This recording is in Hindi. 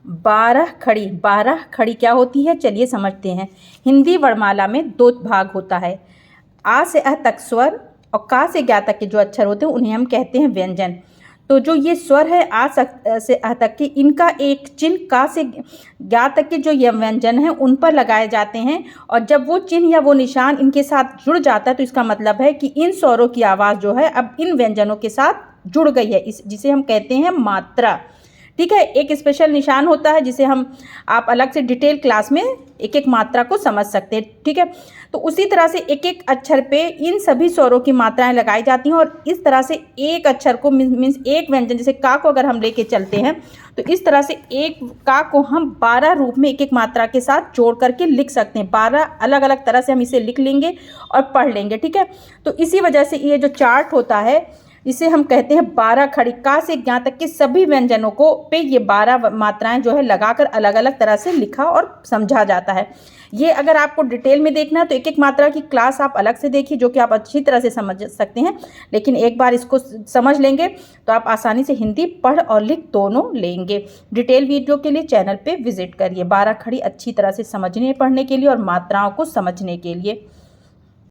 बारह खड़ी क्या होती है, चलिए समझते हैं। हिंदी वर्णमाला में 2 भाग होता है, आ से अ तक स्वर और का से ज्ञा तक के जो अक्षर होते हैं उन्हें हम कहते हैं व्यंजन। तो जो ये स्वर है आ से अ तक के, इनका एक चिन्ह का से ज्ञा तक के जो ये व्यंजन है उन पर लगाए जाते हैं, और जब वो चिन्ह या वो निशान इनके साथ जुड़ जाता है तो इसका मतलब है कि इन स्वरों की आवाज़ जो है अब इन व्यंजनों के साथ जुड़ गई है, इस जिसे हम कहते हैं मात्रा। ठीक है, एक स्पेशल निशान होता है जिसे हम आप अलग से डिटेल क्लास में एक एक मात्रा को समझ सकते हैं। ठीक है, तो उसी तरह से एक एक अक्षर पे इन सभी स्वरों की मात्राएं लगाई जाती हैं, और इस तरह से एक अक्षर को मीन्स एक व्यंजन, जैसे का को अगर हम लेके चलते हैं तो इस तरह से एक का को हम 12 रूप में एक एक मात्रा के साथ जोड़ करके लिख सकते हैं। 12 अलग अलग तरह से हम इसे लिख लेंगे और पढ़ लेंगे। ठीक है, तो इसी वजह से ये जो चार्ट होता है इसे हम कहते हैं 12 खड़ी, का से ज्ञा तक के सभी व्यंजनों को पे ये 12 मात्राएं जो है लगाकर अलग अलग तरह से लिखा और समझा जाता है। ये अगर आपको डिटेल में देखना है तो एक एक मात्रा की क्लास आप अलग से देखिए, जो कि आप अच्छी तरह से समझ सकते हैं, लेकिन एक बार इसको समझ लेंगे तो आप आसानी से हिंदी पढ़ और लिख दोनों लेंगे। डिटेल वीडियो के लिए चैनल पे विजिट करिए, 12 खड़ी अच्छी तरह से समझने पढ़ने के लिए और मात्राओं को समझने के लिए।